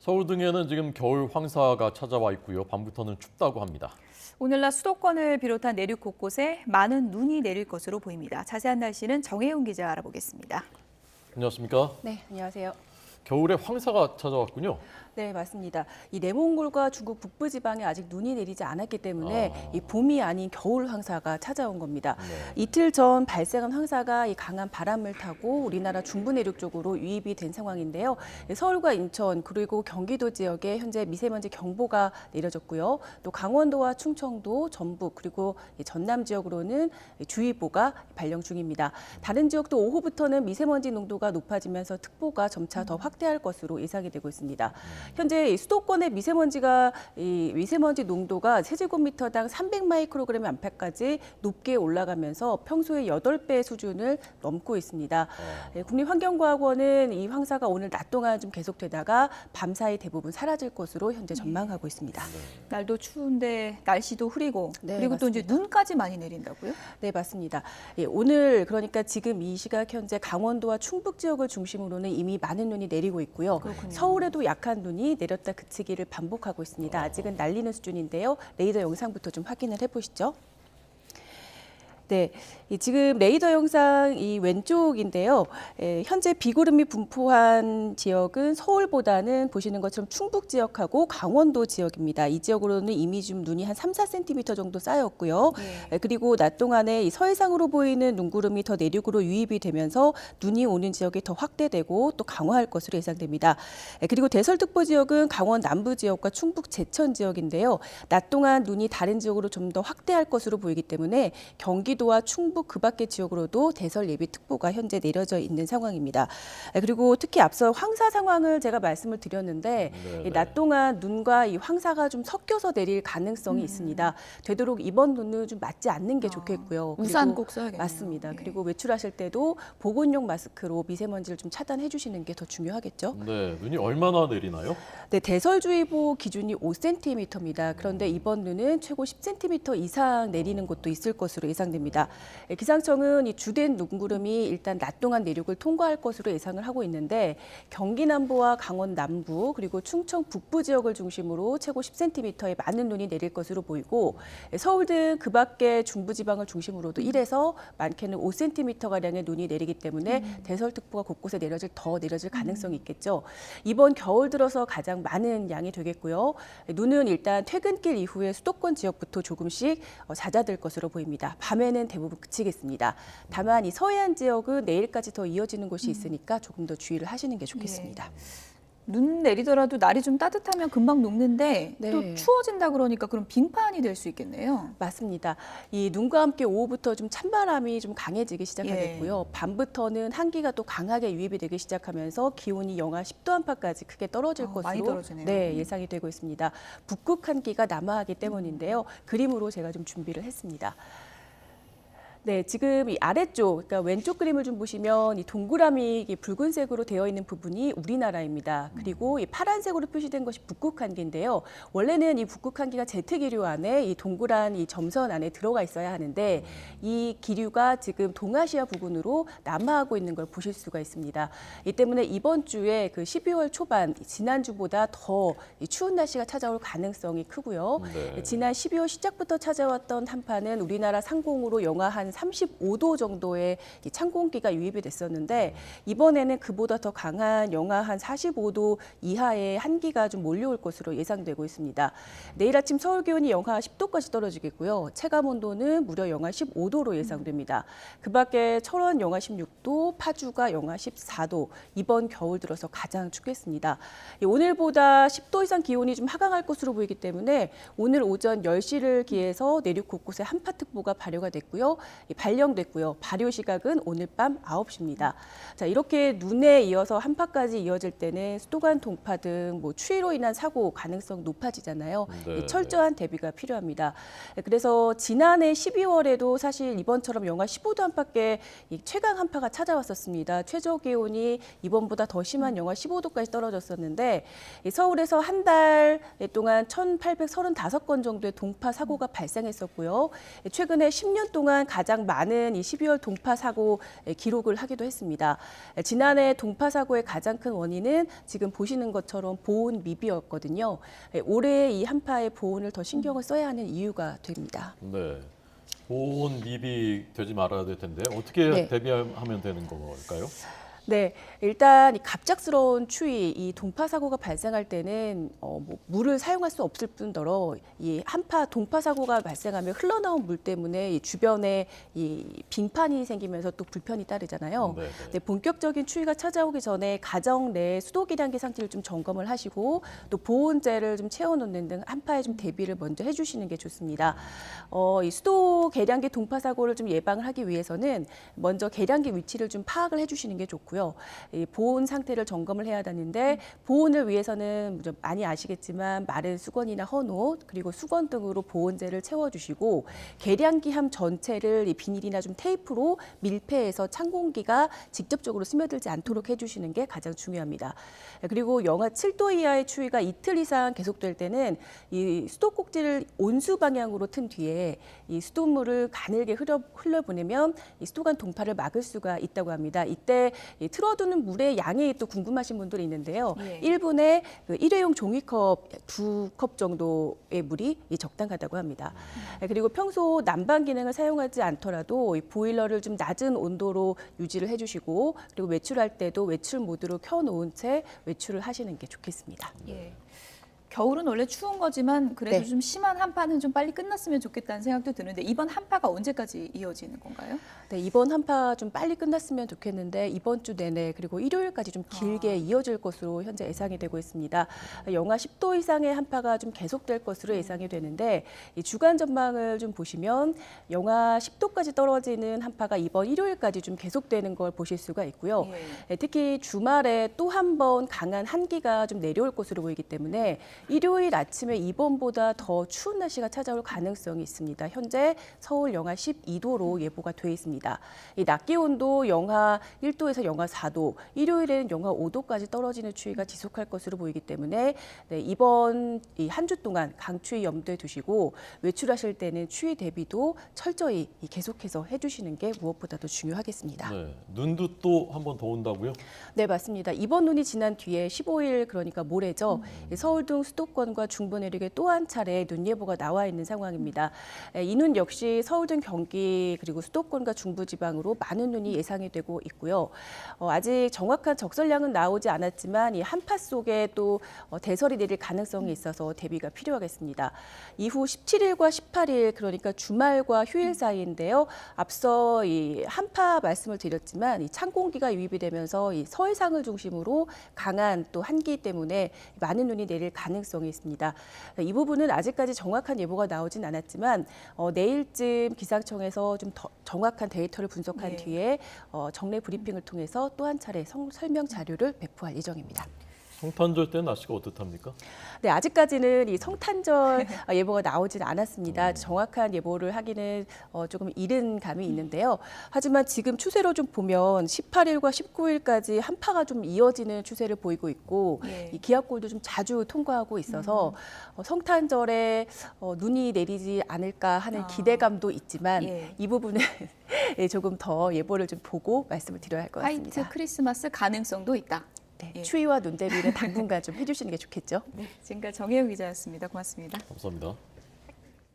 서울 등에는 지금 겨울 황사가 찾아와 있고요. 밤부터는 춥다고 합니다. 오늘날 수도권을 비롯한 내륙 곳곳에 많은 눈이 내릴 것으로 보입니다. 자세한 날씨는 정혜용 기자 알아보겠습니다. 안녕하십니까? 네, 안녕하세요. 겨울에 황사가 찾아왔군요. 네, 맞습니다. 이 내몽골과 중국 북부 지방에 아직 눈이 내리지 않았기 때문에 이 봄이 아닌 겨울 황사가 찾아온 겁니다. 네. 이틀 전 발생한 황사가 이 강한 바람을 타고 우리나라 중부 내륙 쪽으로 유입이 된 상황인데요. 서울과 인천 그리고 경기도 지역에 현재 미세먼지 경보가 내려졌고요. 또 강원도와 충청도, 전북 그리고 전남 지역으로는 주의보가 발령 중입니다. 다른 지역도 오후부터는 미세먼지 농도가 높아지면서 특보가 점차 더 확대할 것으로 예상이 되고 있습니다. 현재 수도권의 미세먼지 농도가 세제곱미터당 300마이크로그램 안팎까지 높게 올라가면서 평소의 8배 수준을 넘고 있습니다. 국립환경과학원은 이 황사가 오늘 낮 동안 좀 계속되다가 밤사이 대부분 사라질 것으로 현재 전망하고 있습니다. 날도 추운데 날씨도 흐리고 네, 그리고 또 이제 맞습니다. 눈까지 많이 내린다고요? 네, 맞습니다. 오늘 그러니까 지금 이 시각 현재 강원도와 충북 지역을 중심으로는 이미 많은 눈이 내리고 있고요. 그렇군요. 서울에도 약한 눈이 내렸다 그치기를 반복하고 있습니다. 아직은 날리는 수준인데요. 레이더 영상부터 좀 확인을 해보시죠. 네, 지금 레이더 영상 이 왼쪽인데요. 현재 비구름이 분포한 지역은 서울보다는 보시는 것처럼 충북 지역하고 강원도 지역입니다. 이 지역으로는 이미 좀 눈이 한 3, 4cm 정도 쌓였고요. 그리고 낮 동안에 이 서해상으로 보이는 눈구름이 더 내륙으로 유입이 되면서 눈이 오는 지역이 더 확대되고 또 강화할 것으로 예상됩니다. 그리고 대설특보 지역은 강원 남부 지역과 충북 제천 지역인데요. 낮 동안 눈이 다른 지역으로 좀 더 확대할 것으로 보이기 때문에 경기도와 충북 그 밖의 지역으로도 대설 예비 특보가 현재 내려져 있는 상황입니다. 그리고 특히 앞서 황사 상황을 제가 말씀을 드렸는데 낮 동안 눈과 이 황사가 좀 섞여서 내릴 가능성이 있습니다. 되도록 이번 눈은 좀 맞지 않는 게 좋겠고요. 우산 그리고 꼭 써야겠네요. 맞습니다. 예. 그리고 외출하실 때도 보건용 마스크로 미세먼지를 좀 차단해 주시는 게 더 중요하겠죠. 네, 눈이 얼마나 내리나요? 네, 대설주의보 기준이 5cm입니다. 그런데 이번 눈은 최고 10cm 이상 내리는 곳도 있을 것으로 예상됩니다. 기상청은 이 주된 눈구름이 일단 낮 동안 내륙을 통과할 것으로 예상을 하고 있는데 경기 남부와 강원 남부 그리고 충청 북부 지역을 중심으로 최고 10cm의 많은 눈이 내릴 것으로 보이고 서울 등 그 밖의 중부지방을 중심으로도 1에서 많게는 5cm가량의 눈이 내리기 때문에 대설특보가 곳곳에 더 내려질 가능성이 있겠죠. 이번 겨울 들어서 가장 많은 양이 되겠고요. 눈은 일단 퇴근길 이후에 수도권 지역부터 조금씩 잦아들 것으로 보입니다. 밤에는 대부분 그치겠습니다. 다만 이 서해안 지역은 내일까지 더 이어지는 곳이 있으니까 조금 더 주의를 하시는 게 좋겠습니다. 눈 내리더라도 날이 좀 따뜻하면 금방 녹는데 네. 또 추워진다 그러니까 그럼 빙판이 될 수 있겠네요. 맞습니다. 이 눈과 함께 오후부터 좀 찬바람이 좀 강해지기 시작하겠고요. 밤부터는 한기가 또 강하게 유입이 되기 시작하면서 기온이 영하 10도 안팎까지 크게 떨어질 많이 것으로 떨어지네요. 네, 예상이 되고 있습니다. 북극 한기가 남하하기 때문인데요. 그림으로 제가 좀 준비를 했습니다. 네, 지금 이 아래쪽, 그러니까 왼쪽 그림을 좀 보시면 이 동그라미 붉은색으로 되어 있는 부분이 우리나라입니다. 그리고 이 파란색으로 표시된 것이 북극 한기인데요. 원래는 이 북극 한기가 제트 기류 안에 이 동그란 이 점선 안에 들어가 있어야 하는데 이 기류가 지금 동아시아 부근으로 남하하고 있는 걸 보실 수가 있습니다. 이 때문에 이번 주에 그 12월 초반 지난주보다 더 추운 날씨가 찾아올 가능성이 크고요. 네. 지난 12월 시작부터 찾아왔던 한파는 우리나라 상공으로 영하 한 35도 정도의 이 찬 공기가 유입이 됐었는데 이번에는 그보다 더 강한 영하 한 45도 이하의 한기가 좀 몰려올 것으로 예상되고 있습니다. 내일 아침 서울 기온이 영하 10도까지 떨어지겠고요. 체감 온도는 무려 영하 15도로 예상됩니다. 그 밖에 철원 영하 16도, 파주가 영하 14도, 이번 겨울 들어서 가장 춥겠습니다. 오늘보다 10도 이상 기온이 좀 하강할 것으로 보이기 때문에 오늘 오전 10시를 기해서 내륙 곳곳에 한파특보가 발효가 됐고요. 발령됐고요. 발효 시각은 오늘 밤 9시입니다. 자, 이렇게 눈에 이어서 한파까지 이어질 때는 수도관 동파 등 추위로 인한 사고 가능성 높아지잖아요. 네, 철저한 대비가 필요합니다. 그래서 지난해 12월에도 사실 이번처럼 영하 15도 안팎의 최강 한파가 찾아왔었습니다. 최저 기온이 이번보다 더 심한 영하 15도까지 떨어졌었는데 서울에서 한 달 동안 1,835건 정도의 동파 사고가 발생했었고요. 최근에 10년 동안 가장 가장 많은 이 12월 동파 사고 기록을 하기도 했습니다. 지난해 동파 사고의 가장 큰 원인은 지금 보시는 것처럼 보온 미비였거든요. 올해 이 한파의 보온을 더 신경을 써야 하는 이유가 됩니다. 네. 보온 미비 되지 말아야 될 텐데 어떻게 네. 대비하면 되는 걸까요? 네, 일단 이 갑작스러운 추위, 이 동파 사고가 발생할 때는 물을 사용할 수 없을 뿐더러 이 한파 동파 사고가 발생하면 흘러나온 물 때문에 이 주변에 이 빙판이 생기면서 또 불편이 따르잖아요. 네, 네. 네, 본격적인 추위가 찾아오기 전에 가정 내 수도 계량기 상태를 좀 점검을 하시고 또 보온재를 좀 채워놓는 등 한파에 좀 대비를 먼저 해주시는 게 좋습니다. 이 수도 계량기 동파 사고를 좀 예방을 하기 위해서는 먼저 계량기 위치를 좀 파악을 해주시는 게 좋고요. 이 보온 상태를 점검을 해야 되는데 보온을 위해서는 좀 많이 아시겠지만 마른 수건이나 헌옷 그리고 수건 등으로 보온재를 채워주시고 계량기 함 전체를 이 비닐이나 좀 테이프로 밀폐해서 찬 공기가 직접적으로 스며들지 않도록 해주시는 게 가장 중요합니다. 그리고 영하 7도 이하의 추위가 이틀 이상 계속될 때는 이 수도꼭지를 온수 방향으로 튼 뒤에 이 수돗물을 가늘게 흘려보내면 이 수도관 동파를 막을 수가 있다고 합니다. 이때 이 틀어두는 물의 양이 또 궁금하신 분들이 있는데요. 예. 1분에 그 일회용 종이컵 2컵 정도의 물이 적당하다고 합니다. 그리고 평소 난방 기능을 사용하지 않더라도 이 보일러를 좀 낮은 온도로 유지를 해주시고 그리고 외출할 때도 외출 모드로 켜놓은 채 외출을 하시는 게 좋겠습니다. 예. 겨울은 원래 추운 거지만 그래도 네. 좀 심한 한파는 좀 빨리 끝났으면 좋겠다는 생각도 드는데 이번 한파가 언제까지 이어지는 건가요? 네, 이번 한파 좀 빨리 끝났으면 좋겠는데 이번 주 내내 그리고 일요일까지 좀 길게 이어질 것으로 현재 예상이 되고 있습니다. 영하 10도 이상의 한파가 좀 계속될 것으로 예상이 되는데 이 주간 전망을 좀 보시면 영하 10도까지 떨어지는 한파가 이번 일요일까지 좀 계속되는 걸 보실 수가 있고요. 예. 특히 주말에 또 한 번 강한 한기가 좀 내려올 것으로 보이기 때문에 일요일 아침에 이번보다 더 추운 날씨가 찾아올 가능성이 있습니다. 현재 서울 영하 12도로 예보가 돼 있습니다. 이 낮 기온도 영하 1도에서 영하 4도, 일요일에는 영하 5도까지 떨어지는 추위가 지속할 것으로 보이기 때문에 네, 이번 한 주 동안 강추위 염두에 두시고 외출하실 때는 추위 대비도 철저히 계속해서 해주시는 게 무엇보다도 중요하겠습니다. 네. 눈도 또 한 번 더 온다고요? 네, 맞습니다. 이번 눈이 지난 뒤에 15일 그러니까 모레죠. 서울 등 수도권과 중부 내륙에 또 한 차례 눈 예보가 나와 있는 상황입니다. 이 눈 역시 서울 등 경기 그리고 수도권과 중부 지방으로 많은 눈이 예상이 되고 있고요. 아직 정확한 적설량은 나오지 않았지만 이 한파 속에 또 대설이 내릴 가능성이 있어서 대비가 필요하겠습니다. 이후 17일과 18일 그러니까 주말과 휴일 사이인데요. 앞서 이 한파 말씀을 드렸지만 이 찬 공기가 유입이 되면서 이 서해상을 중심으로 강한 또 한기 때문에 많은 눈이 내릴 가능성이 있습니다. 이 부분은 아직까지 정확한 예보가 나오진 않았지만 내일쯤 기상청에서 좀 더 정확한 데이터를 분석한 네. 뒤에 정례 브리핑을 통해서 또 한 차례 설명 자료를 배포할 예정입니다. 성탄절 때 날씨가 어떻답니까? 네, 아직까지는 이 성탄절 예보가 나오진 않았습니다. 정확한 예보를 하기는 조금 이른 감이 있는데요. 하지만 지금 추세로 좀 보면 18일과 19일까지 한파가 좀 이어지는 추세를 보이고 있고 예. 이 기압골도 좀 자주 통과하고 있어서 성탄절에 눈이 내리지 않을까 하는 기대감도 있지만 예. 이 부분은 조금 더 예보를 좀 보고 말씀을 드려야 할 것 같습니다. 화이트 크리스마스 가능성도 있다. 네, 예. 추위와 눈 대비는 당분간 좀 해주시는 게 좋겠죠. 네, 지금까지 정혜영 기자였습니다. 고맙습니다. 감사합니다.